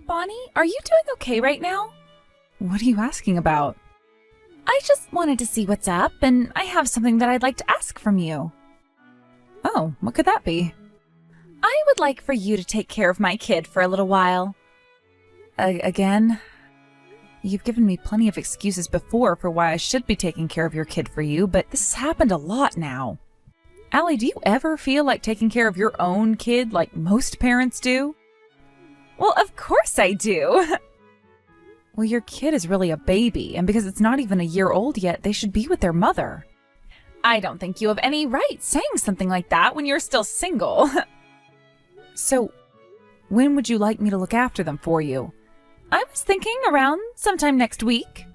Bonnie, are you doing okay right now? What are you asking about? I just wanted to see what's up, and I have something that I'd like to ask from you. Oh, what could that be? I would like for you to take care of my kid for a little while. Again? You've given me plenty of excuses before for why I should be taking care of your kid for you, but this has happened a lot now. Allie, do you ever feel like taking care of your own kid like most parents do? Well, of course I do. Well, your kid is really a baby, and because it's not even a year old yet, they should be with their mother. I don't think you have any right saying something like that when you're still single. So, when would you like me to look after them for you? I was thinking around sometime next week.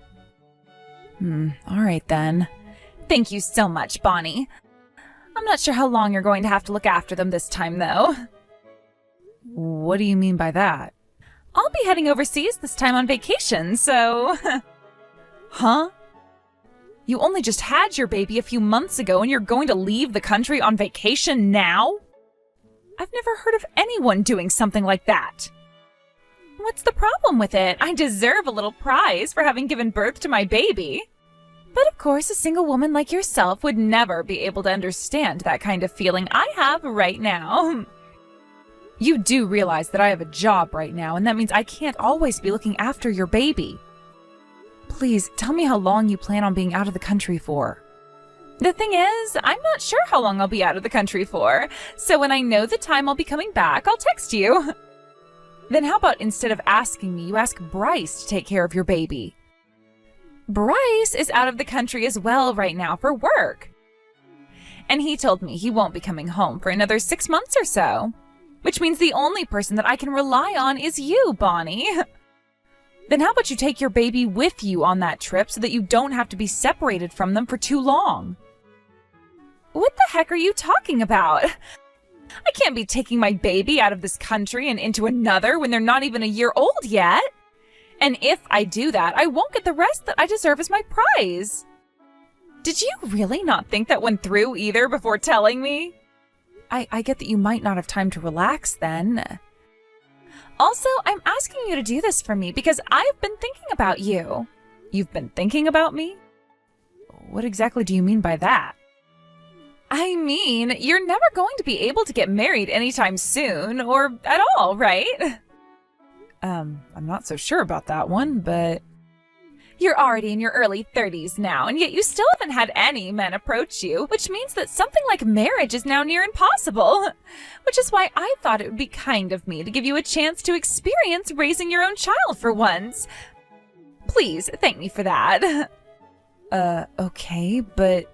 All right then. Thank you so much, Bonnie. I'm not sure how long you're going to have to look after them this time, though. What do you mean by that? I'll be heading overseas this time on vacation, so... Huh? You only just had your baby a few months ago and you're going to leave the country on vacation now? I've never heard of anyone doing something like that. What's the problem with it? I deserve a little prize for having given birth to my baby. But of course, a single woman like yourself would never be able to understand that kind of feeling I have right now. You do realize that I have a job right now, and that means I can't always be looking after your baby. Please, tell me how long you plan on being out of the country for. The thing is, I'm not sure how long I'll be out of the country for, so when I know the time I'll be coming back, I'll text you. Then how about instead of asking me, you ask Bryce to take care of your baby? Bryce is out of the country as well right now for work. And he told me he won't be coming home for another 6 months or so. Which means the only person that I can rely on is you, Bonnie. Then how about you take your baby with you on that trip so that you don't have to be separated from them for too long? What the heck are you talking about? I can't be taking my baby out of this country and into another when they're not even a year old yet. And if I do that, I won't get the rest that I deserve as my prize. Did you really not think that one through either before telling me? I get that you might not have time to relax then. Also, I'm asking you to do this for me because I've been thinking about you. You've been thinking about me? What exactly do you mean by that? I mean, you're never going to be able to get married anytime soon, or at all, right? I'm not so sure about that one, but... You're already in your early 30s now, and yet you still haven't had any men approach you, which means that something like marriage is now near impossible. Which is why I thought it would be kind of me to give you a chance to experience raising your own child for once. Please, thank me for that. Okay, but...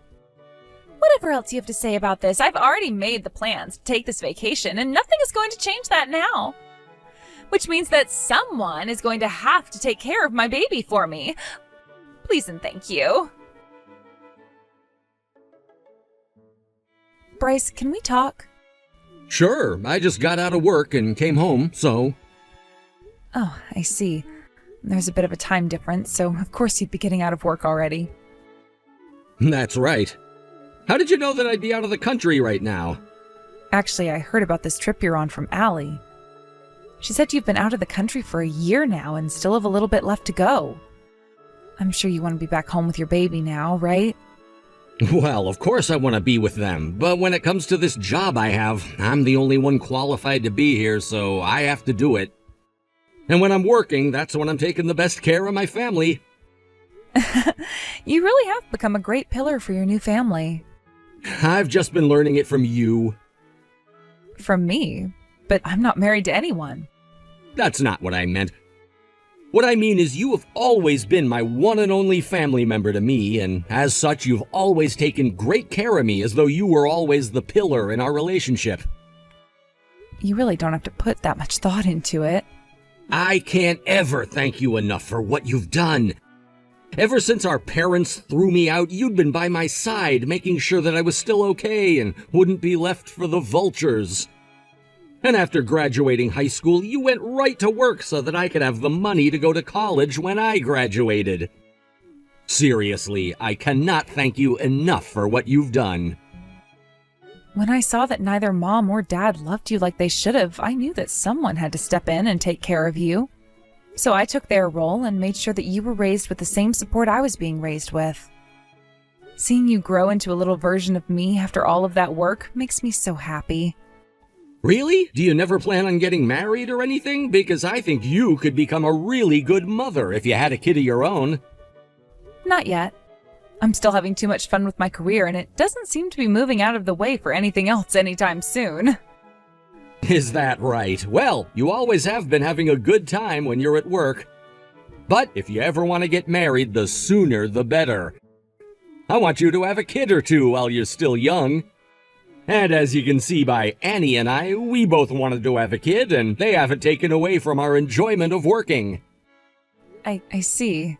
Whatever else you have to say about this, I've already made the plans to take this vacation, and nothing is going to change that now. Which means that someone is going to have to take care of my baby for me. Please and thank you. Bryce, can we talk? Sure, I just got out of work and came home, so... Oh, I see. There's a bit of a time difference, so of course you'd be getting out of work already. That's right. How did you know that I'd be out of the country right now? Actually, I heard about this trip you're on from Allie. She said you've been out of the country for a year now and still have a little bit left to go. I'm sure you want to be back home with your baby now, right? Well, of course I want to be with them, but when it comes to this job I have, I'm the only one qualified to be here, so I have to do it. And when I'm working, that's when I'm taking the best care of my family. You really have become a great pillar for your new family. I've just been learning it from you. From me? But I'm not married to anyone. That's not what I meant. What I mean is you have always been my one and only family member to me, and as such you've always taken great care of me as though you were always the pillar in our relationship. You really don't have to put that much thought into it. I can't ever thank you enough for what you've done. Ever since our parents threw me out, you'd been by my side, making sure that I was still okay and wouldn't be left for the vultures. And after graduating high school, you went right to work so that I could have the money to go to college when I graduated. Seriously, I cannot thank you enough for what you've done. When I saw that neither Mom or Dad loved you like they should have, I knew that someone had to step in and take care of you. So I took their role and made sure that you were raised with the same support I was being raised with. Seeing you grow into a little version of me after all of that work makes me so happy. Really? Do you never plan on getting married or anything? Because I think you could become a really good mother if you had a kid of your own. Not yet. I'm still having too much fun with my career, and it doesn't seem to be moving out of the way for anything else anytime soon. Is that right? Well, you always have been having a good time when you're at work. But if you ever want to get married, the sooner the better. I want you to have a kid or two while you're still young. And as you can see by Annie and I, we both wanted to have a kid, and they haven't taken away from our enjoyment of working. I see.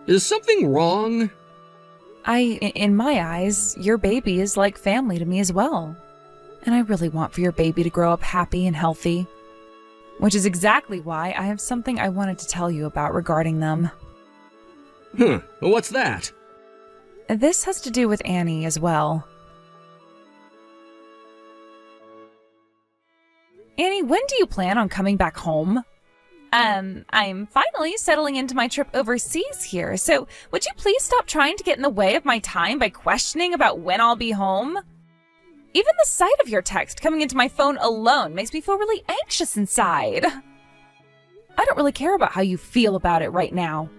Is something wrong? In my eyes, your baby is like family to me as well. And I really want for your baby to grow up happy and healthy. Which is exactly why I have something I wanted to tell you about regarding them. What's that? This has to do with Annie as well. Annie, when do you plan on coming back home? I'm finally settling into my trip overseas here, so would you please stop trying to get in the way of my time by questioning about when I'll be home? Even the sight of your text coming into my phone alone makes me feel really anxious inside. I don't really care about how you feel about it right now.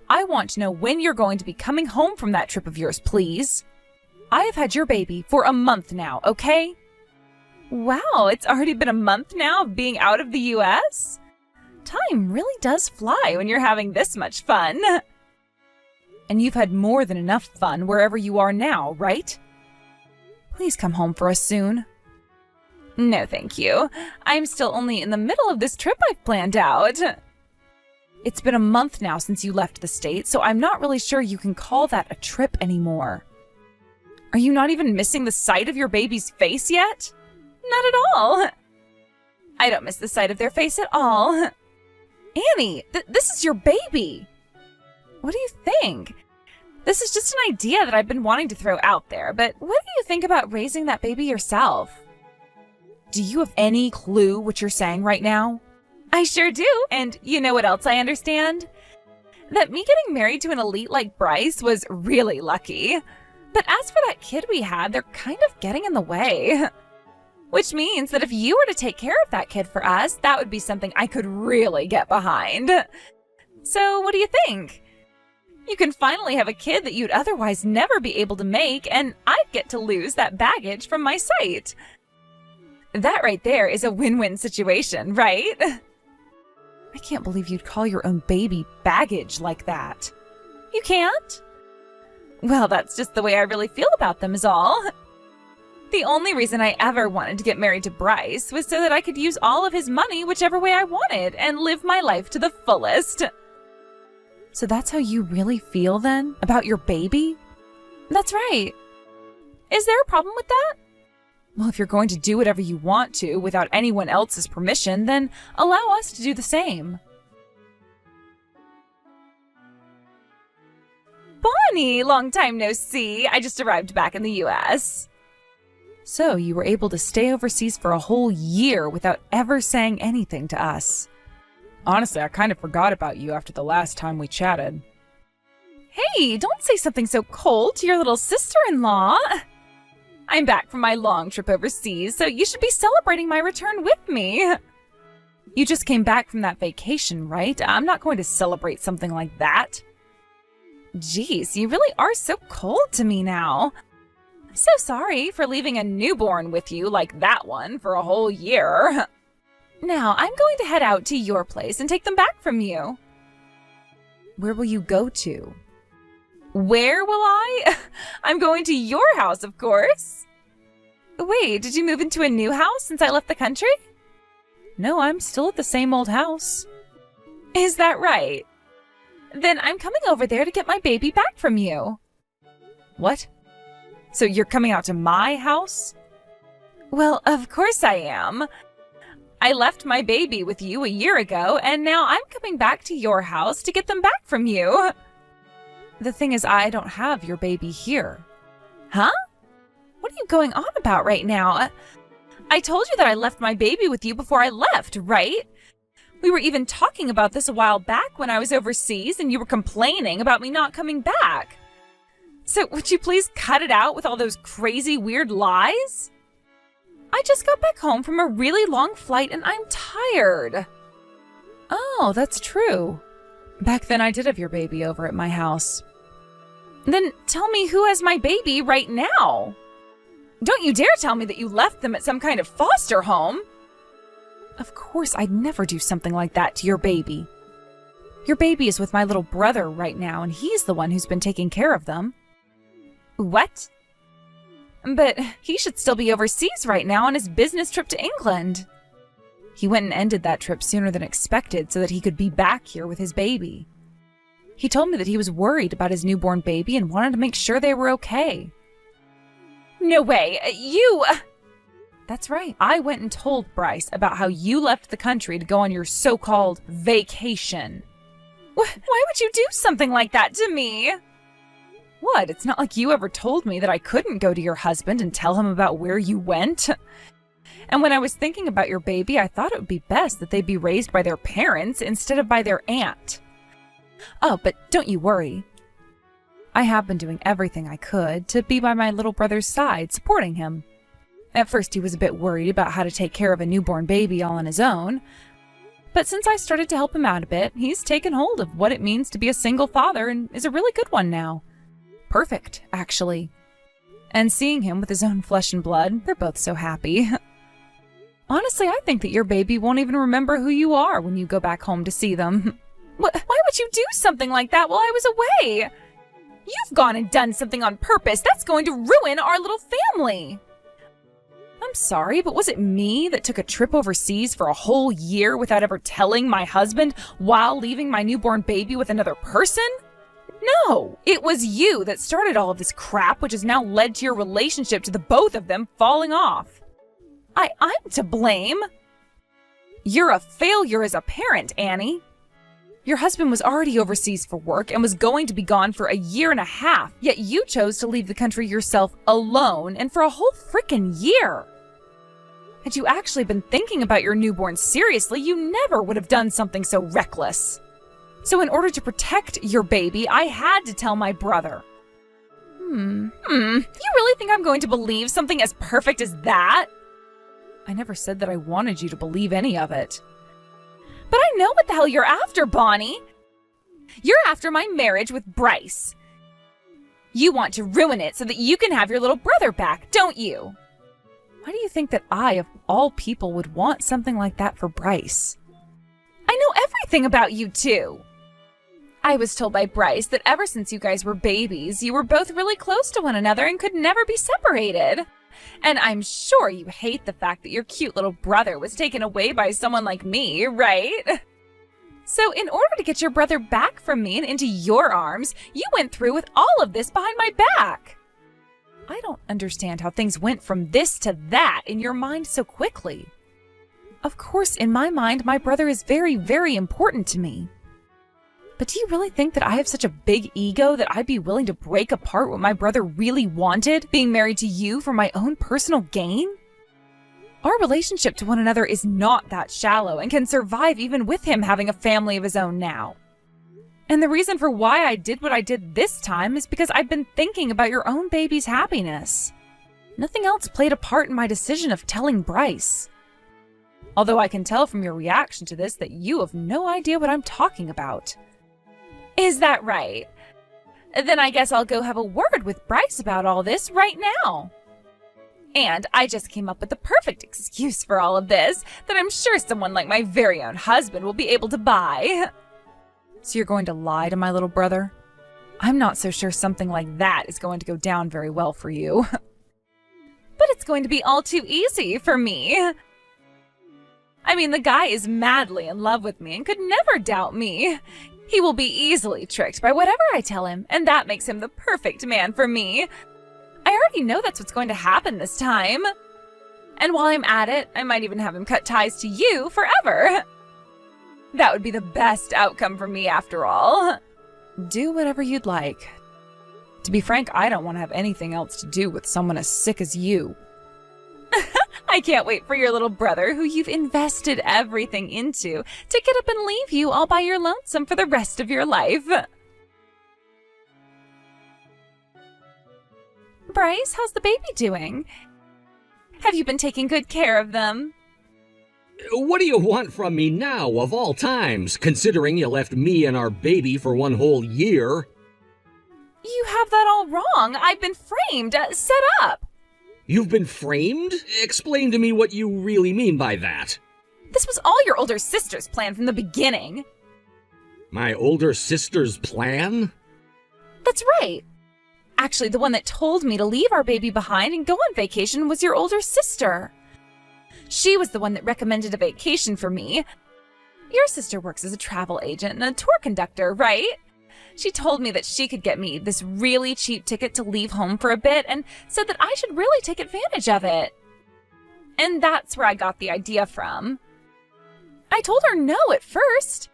I want to know when you're going to be coming home from that trip of yours, please. I have had your baby for a month now, okay? Wow, it's already been a month now of being out of the US? Time really does fly when you're having this much fun. And you've had more than enough fun wherever you are now, right? Please come home for us soon. No, thank you. I'm still only in the middle of this trip I've planned out. It's been a month now since you left the state, so I'm not really sure you can call that a trip anymore. Are you not even missing the sight of your baby's face yet? Not at all. I don't miss the sight of their face at all. Annie, this is your baby. What do you think? This is just an idea that I've been wanting to throw out there, but what do you think about raising that baby yourself? Do you have any clue what you're saying right now? I sure do, and you know what else I understand? That me getting married to an elite like Bryce was really lucky. But as for that kid we had, they're kind of getting in the way. Which means that if you were to take care of that kid for us, that would be something I could really get behind. So what do you think? You can finally have a kid that you'd otherwise never be able to make, and I'd get to lose that baggage from my sight. That right there is a win-win situation, right? I can't believe you'd call your own baby baggage like that. You can't? Well, that's just the way I really feel about them is all. The only reason I ever wanted to get married to Bryce was so that I could use all of his money whichever way I wanted and live my life to the fullest. So that's how you really feel then? About your baby? That's right. Is there a problem with that? Well, if you're going to do whatever you want to without anyone else's permission, then allow us to do the same. Bonnie, long time no see. I just arrived back in the US. So you were able to stay overseas for a whole year without ever saying anything to us. Honestly, I kind of forgot about you after the last time we chatted. Hey, don't say something so cold to your little sister-in-law. I'm back from my long trip overseas, so you should be celebrating my return with me. You just came back from that vacation, right? I'm not going to celebrate something like that. Jeez, you really are so cold to me now. So sorry for leaving a newborn with you like that one for a whole year. Now, I'm going to head out to your place and take them back from you. Where will you go to? Where will I? I'm going to your house, of course. Wait, did you move into a new house since I left the country? No, I'm still at the same old house. Is that right? Then I'm coming over there to get my baby back from you. What? So you're coming out to my house? Well, of course I am. I left my baby with you a year ago, and now I'm coming back to your house to get them back from you. The thing is, I don't have your baby here. Huh? What are you going on about right now? I told you that I left my baby with you before I left, right? We were even talking about this a while back when I was overseas and you were complaining about me not coming back. So would you please cut it out with all those crazy weird lies? I just got back home from a really long flight and I'm tired. Oh, that's true. Back then I did have your baby over at my house. Then tell me who has my baby right now. Don't you dare tell me that you left them at some kind of foster home. Of course, I'd never do something like that to your baby. Your baby is with my little brother right now, and he's the one who's been taking care of them. What? But he should still be overseas right now on his business trip to England. He went and ended that trip sooner than expected so that he could be back here with his baby. He told me that he was worried about his newborn baby and wanted to make sure they were okay. No way, you... That's right. I went and told Bryce about how you left the country to go on your so-called vacation. Why would you do something like that to me? What? It's not like you ever told me that I couldn't go to your husband and tell him about where you went. And when I was thinking about your baby, I thought it would be best that they be raised by their parents instead of by their aunt. Oh, but don't you worry. I have been doing everything I could to be by my little brother's side, supporting him. At first, he was a bit worried about how to take care of a newborn baby all on his own. But since I started to help him out a bit, he's taken hold of what it means to be a single father and is a really good one now. Perfect, actually. And seeing him with his own flesh and blood, they're both so happy. Honestly, I think that your baby won't even remember who you are when you go back home to see them. Why would you do something like that while I was away? You've gone and done something on purpose. That's going to ruin our little family. I'm sorry, but was it me that took a trip overseas for a whole year without ever telling my husband while leaving my newborn baby with another person? No, it was you that started all of this crap, which has now led to your relationship to the both of them falling off. I'm to blame. You're a failure as a parent, Annie. Your husband was already overseas for work and was going to be gone for a year and a half, yet you chose to leave the country yourself alone and for a whole frickin' year. Had you actually been thinking about your newborn seriously, you never would have done something so reckless. So in order to protect your baby, I had to tell my brother. You really think I'm going to believe something as perfect as that? I never said that I wanted you to believe any of it. But I know what the hell you're after, Bonnie. You're after my marriage with Bryce. You want to ruin it so that you can have your little brother back, don't you? Why do you think that I, of all people, would want something like that for Bryce? I know everything about you two. I was told by Bryce that ever since you guys were babies, you were both really close to one another and could never be separated. And I'm sure you hate the fact that your cute little brother was taken away by someone like me, right? So in order to get your brother back from me and into your arms, you went through with all of this behind my back. I don't understand how things went from this to that in your mind so quickly. Of course, in my mind, my brother is very, very important to me. But do you really think that I have such a big ego that I'd be willing to break apart what my brother really wanted, being married to you for my own personal gain? Our relationship to one another is not that shallow and can survive even with him having a family of his own now. And the reason for why I did what I did this time is because I've been thinking about your own baby's happiness. Nothing else played a part in my decision of telling Bryce. Although I can tell from your reaction to this that you have no idea what I'm talking about. Is that right? Then I guess I'll go have a word with Bryce about all this right now. And I just came up with the perfect excuse for all of this that I'm sure someone like my very own husband will be able to buy. So you're going to lie to my little brother? I'm not so sure something like that is going to go down very well for you. But it's going to be all too easy for me. I mean, the guy is madly in love with me and could never doubt me. He will be easily tricked by whatever I tell him, and that makes him the perfect man for me. I already know that's what's going to happen this time. And while I'm at it, I might even have him cut ties to you forever. That would be the best outcome for me after all. Do whatever you'd like. To be frank, I don't want to have anything else to do with someone as sick as you. I can't wait for your little brother, who you've invested everything into, to get up and leave you all by your lonesome for the rest of your life. Bryce, how's the baby doing? Have you been taking good care of them? What do you want from me now, of all times, considering you left me and our baby for one whole year? You have that all wrong. I've been framed, set up. You've been framed? Explain to me what you really mean by that. This was all your older sister's plan from the beginning. My older sister's plan? That's right. Actually, the one that told me to leave our baby behind and go on vacation was your older sister. She was the one that recommended a vacation for me. Your sister works as a travel agent and a tour conductor, right? She told me that she could get me this really cheap ticket to leave home for a bit and said that I should really take advantage of it. And that's where I got the idea from. I told her no at first.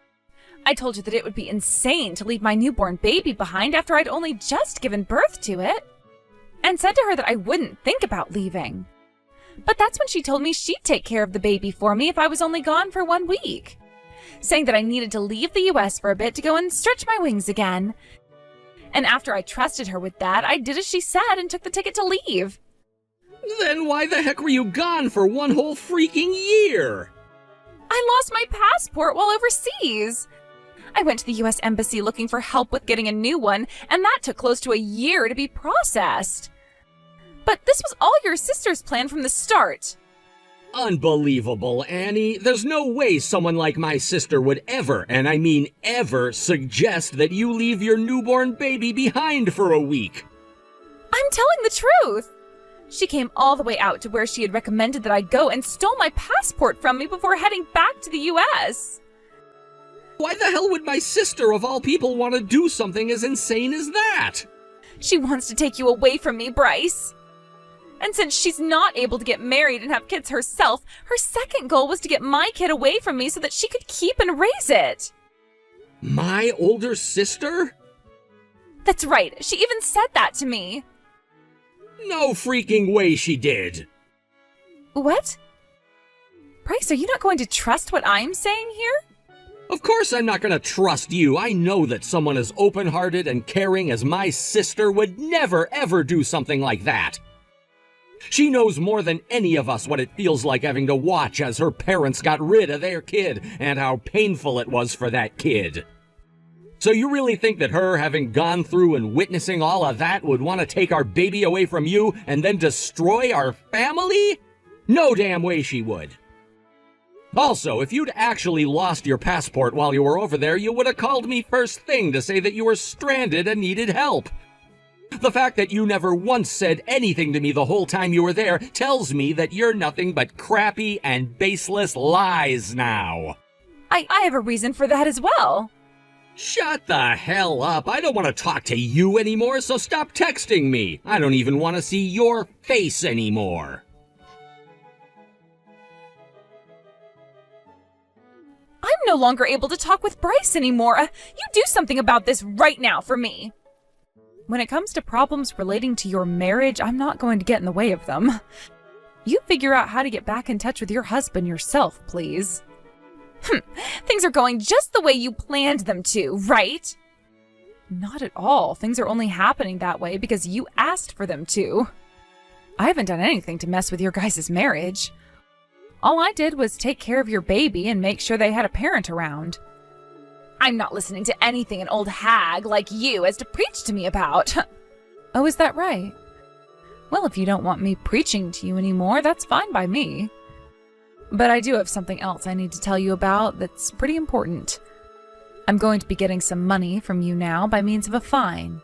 I told her that it would be insane to leave my newborn baby behind after I'd only just given birth to it, and said to her that I wouldn't think about leaving. But that's when she told me she'd take care of the baby for me if I was only gone for 1 week, saying that I needed to leave the US for a bit to go and stretch my wings again. And after I trusted her with that, I did as she said and took the ticket to leave. Then why the heck were you gone for one whole freaking year? I lost my passport while overseas. I went to the US Embassy looking for help with getting a new one, and that took close to a year to be processed. But this was all your sister's plan from the start. Unbelievable, Annie. There's no way someone like my sister would ever, and I mean ever, suggest that you leave your newborn baby behind for a week. I'm telling the truth. She came all the way out to where she had recommended that I go and stole my passport from me before heading back to the US. Why the hell would my sister, of all people, want to do something as insane as that? She wants to take you away from me, Bryce. And since she's not able to get married and have kids herself, her second goal was to get my kid away from me so that she could keep and raise it. My older sister? That's right. She even said that to me. No freaking way she did. What? Bryce, are you not going to trust what I'm saying here? Of course I'm not going to trust you. I know that someone as open-hearted and caring as my sister would never, ever do something like that. She knows more than any of us what it feels like having to watch as her parents got rid of their kid and how painful it was for that kid. So you really think that her having gone through and witnessing all of that would want to take our baby away from you and then destroy our family? No damn way she would. Also, if you'd actually lost your passport while you were over there, you would have called me first thing to say that you were stranded and needed help. The fact that you never once said anything to me the whole time you were there tells me that you're nothing but crappy and baseless lies now. I have a reason for that as well. Shut the hell up. I don't want to talk to you anymore, so stop texting me. I don't even want to see your face anymore. I'm no longer able to talk with Bryce anymore. You do something about this right now for me. When it comes to problems relating to your marriage, I'm not going to get in the way of them. You figure out how to get back in touch with your husband yourself, please. Things are going just the way you planned them to, right? Not at all. Things are only happening that way because you asked for them to. I haven't done anything to mess with your guys' marriage. All I did was take care of your baby and make sure they had a parent around. I'm not listening to anything an old hag like you has to preach to me about. Oh, is that right? Well, if you don't want me preaching to you anymore, that's fine by me. But I do have something else I need to tell you about that's pretty important. I'm going to be getting some money from you now by means of a fine.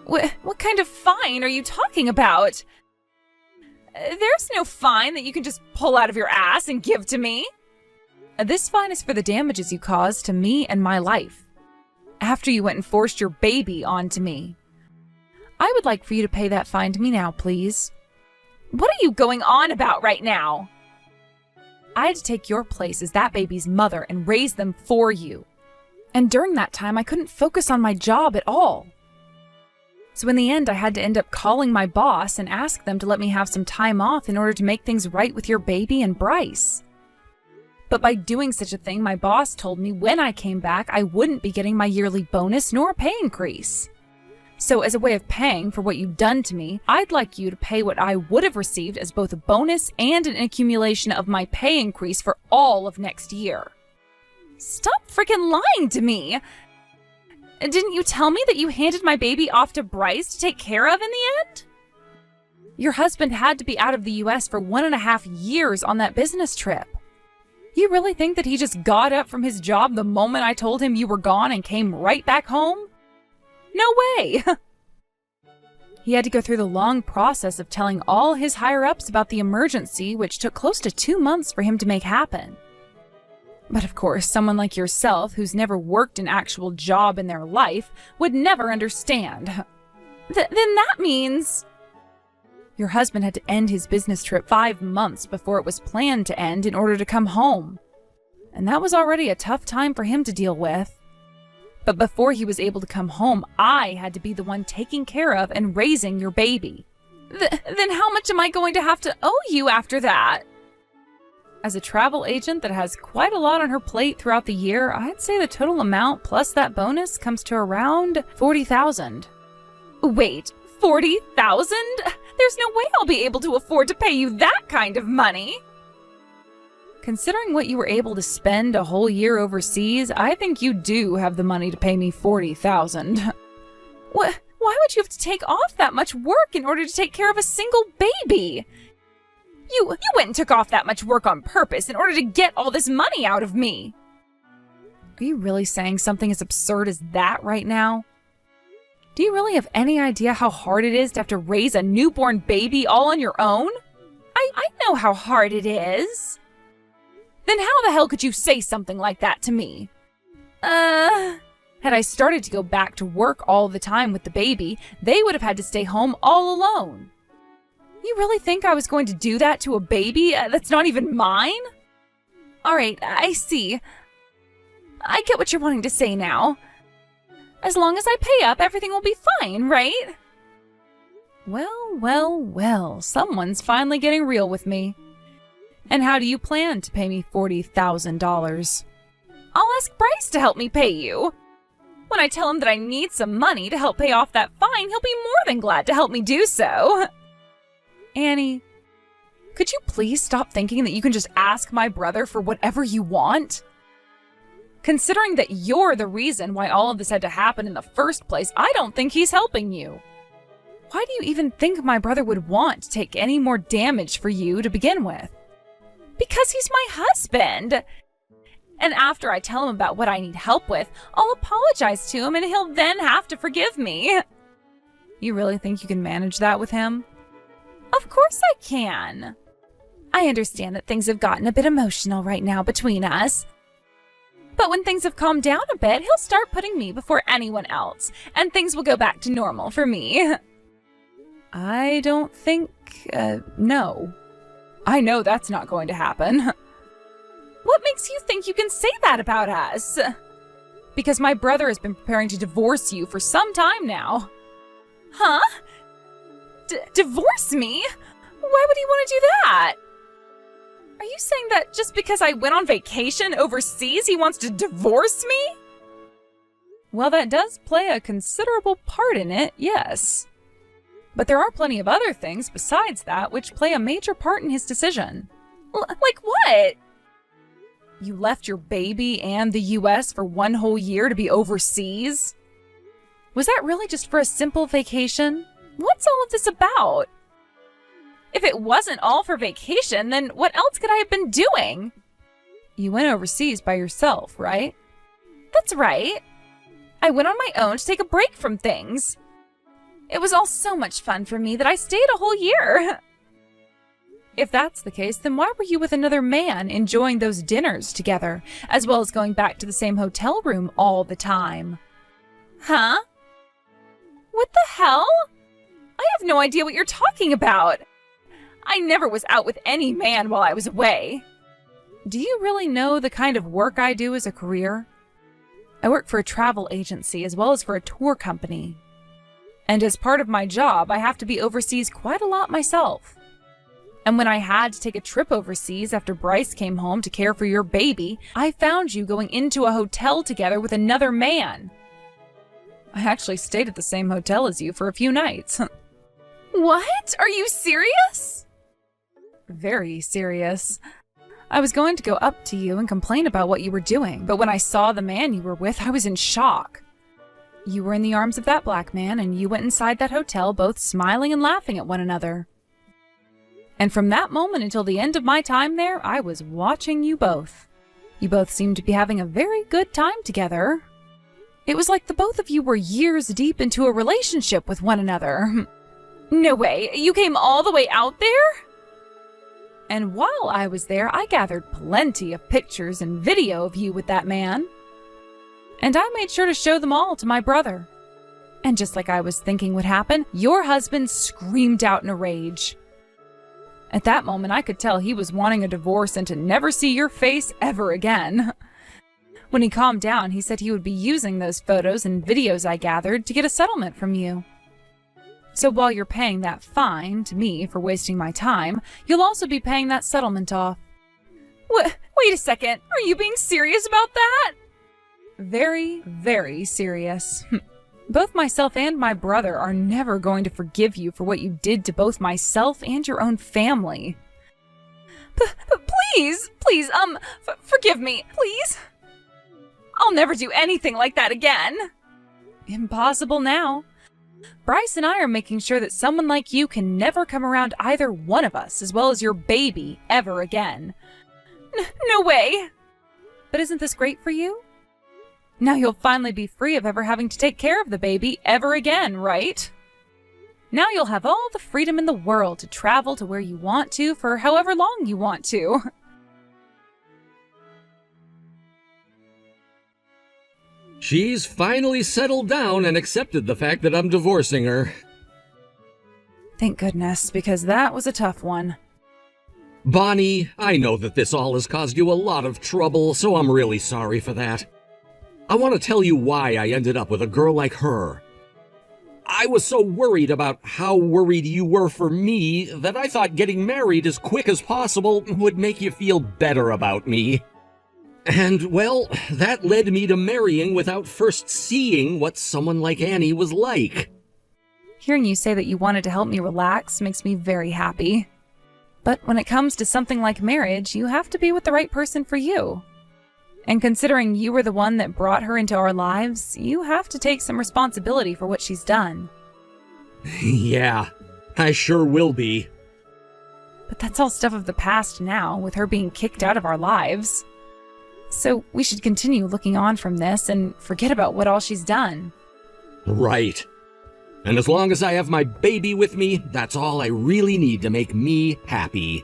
What kind of fine are you talking about? There's no fine that you can just pull out of your ass and give to me. This fine is for the damages you caused to me and my life, after you went and forced your baby onto me. I would like for you to pay that fine to me now, please. What are you going on about right now? I had to take your place as that baby's mother and raise them for you. And during that time, I couldn't focus on my job at all. So in the end, I had to end up calling my boss and ask them to let me have some time off in order to make things right with your baby and Bryce. But by doing such a thing, my boss told me when I came back, I wouldn't be getting my yearly bonus nor a pay increase. So as a way of paying for what you've done to me, I'd like you to pay what I would have received as both a bonus and an accumulation of my pay increase for all of next year. Stop freaking lying to me! Didn't you tell me that you handed my baby off to Bryce to take care of in the end? Your husband had to be out of the US for 1.5 years on that business trip. You really think that he just got up from his job the moment I told him you were gone and came right back home? No way! He had to go through the long process of telling all his higher-ups about the emergency, which took close to 2 months for him to make happen. But of course, someone like yourself, who's never worked an actual job in their life, would never understand. Then that means... Your husband had to end his business trip 5 months before it was planned to end in order to come home. And that was already a tough time for him to deal with. But before he was able to come home, I had to be the one taking care of and raising your baby. Then how much am I going to have to owe you after that? As a travel agent that has quite a lot on her plate throughout the year, I'd say the total amount plus that bonus comes to around $40,000. Wait, $40,000? There's no way I'll be able to afford to pay you that kind of money. Considering what you were able to spend a whole year overseas, I think you do have the money to pay me $40,000. Why would you have to take off that much work in order to take care of a single baby? You went and took off that much work on purpose in order to get all this money out of me. Are you really saying something as absurd as that right now? Do you really have any idea how hard it is to have to raise a newborn baby all on your own? I know how hard it is. Then how the hell could you say something like that to me? Had I started to go back to work all the time with the baby, they would have had to stay home all alone. You really think I was going to do that to a baby that's not even mine? All right, I see. I get what you're wanting to say now. As long as I pay up, everything will be fine, right? Well, someone's finally getting real with me. And how do you plan to pay me $40,000? I'll ask Bryce to help me pay you. When I tell him that I need some money to help pay off that fine, he'll be more than glad to help me do so. Annie, could you please stop thinking that you can just ask my brother for whatever you want? Considering that you're the reason why all of this had to happen in the first place, I don't think he's helping you. Why do you even think my brother would want to take any more damage for you to begin with? Because he's my husband. And after I tell him about what I need help with, I'll apologize to him and he'll then have to forgive me. You really think you can manage that with him? Of course I can. I understand that things have gotten a bit emotional right now between us. But when things have calmed down a bit, he'll start putting me before anyone else, and things will go back to normal for me. I don't think, no. I know that's not going to happen. What makes you think you can say that about us? Because my brother has been preparing to divorce you for some time now. Huh? Divorce me? Why would he want to do that? Are you saying that just because I went on vacation overseas, he wants to divorce me? Well, that does play a considerable part in it, yes. But there are plenty of other things besides that which play a major part in his decision. Like what? You left your baby and the US for 1 whole year to be overseas? Was that really just for a simple vacation? What's all of this about? If it wasn't all for vacation, then what else could I have been doing? You went overseas by yourself, right? That's right. I went on my own to take a break from things. It was all so much fun for me that I stayed a whole year. If that's the case, then why were you with another man enjoying those dinners together, as well as going back to the same hotel room all the time? Huh? What the hell? I have no idea what you're talking about. I never was out with any man while I was away. Do you really know the kind of work I do as a career? I work for a travel agency as well as for a tour company. And as part of my job, I have to be overseas quite a lot myself. And when I had to take a trip overseas after Bryce came home to care for your baby, I found you going into a hotel together with another man. I actually stayed at the same hotel as you for a few nights. What? Are you serious? Very serious. I was going to go up to you and complain about what you were doing, but when I saw the man you were with, I was in shock. You were in the arms of that black man, and you went inside that hotel both smiling and laughing at one another. And from that moment until the end of my time there, I was watching you both. You both seemed to be having a very good time together. It was like the both of you were years deep into a relationship with one another. No way. You came all the way out there? And while I was there, I gathered plenty of pictures and video of you with that man. And I made sure to show them all to my brother. And just like I was thinking would happen, your husband screamed out in a rage. At that moment, I could tell he was wanting a divorce and to never see your face ever again. When he calmed down, he said he would be using those photos and videos I gathered to get a settlement from you. So while you're paying that fine to me for wasting my time, you'll also be paying that settlement off. Wait a second. Are you being serious about that? Very, very serious. Both myself and my brother are never going to forgive you for what you did to both myself and your own family. Please, forgive me, please. I'll never do anything like that again. Impossible now. Bryce and I are making sure that someone like you can never come around either one of us, as well as your baby, ever again. No way. But isn't this great for you? Now you'll finally be free of ever having to take care of the baby ever again, right? Now you'll have all the freedom in the world to travel to where you want to for however long you want to. She's finally settled down and accepted the fact that I'm divorcing her. Thank goodness, because that was a tough one. Bonnie, I know that this all has caused you a lot of trouble, so I'm really sorry for that. I want to tell you why I ended up with a girl like her. I was so worried about how worried you were for me that I thought getting married as quick as possible would make you feel better about me. And, well, that led me to marrying without first seeing what someone like Annie was like. Hearing you say that you wanted to help me relax makes me very happy. But when it comes to something like marriage, you have to be with the right person for you. And considering you were the one that brought her into our lives, you have to take some responsibility for what she's done. Yeah, I sure will be. But that's all stuff of the past now, with her being kicked out of our lives. So we should continue looking on from this and forget about what all she's done. Right. And as long as I have my baby with me, that's all I really need to make me happy.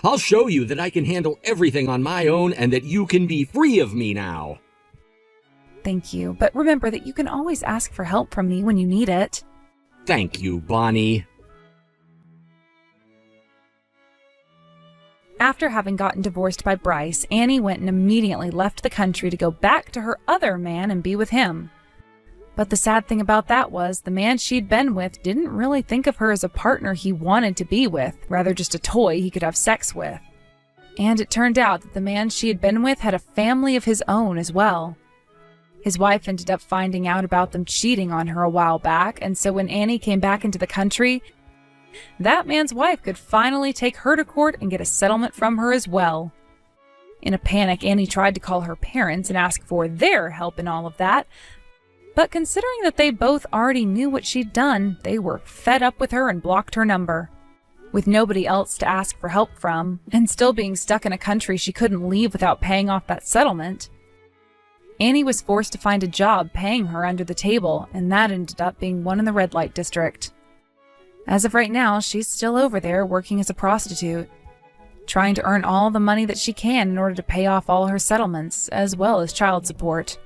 I'll show you that I can handle everything on my own and that you can be free of me now. Thank you, but remember that you can always ask for help from me when you need it. Thank you, Bonnie. After having gotten divorced by Bryce, Annie went and immediately left the country to go back to her other man and be with him. But the sad thing about that was the man she'd been with didn't really think of her as a partner he wanted to be with, rather just a toy he could have sex with. And it turned out that the man she had been with had a family of his own as well. His wife ended up finding out about them cheating on her a while back, and so when Annie came back into the country, that man's wife could finally take her to court and get a settlement from her as well. In a panic, Annie tried to call her parents and ask for their help in all of that, but considering that they both already knew what she'd done, they were fed up with her and blocked her number. With nobody else to ask for help from, and still being stuck in a country she couldn't leave without paying off that settlement, Annie was forced to find a job paying her under the table, and that ended up being one in the red light district. As of right now, she's still over there working as a prostitute, trying to earn all the money that she can in order to pay off all her settlements, as well as child support.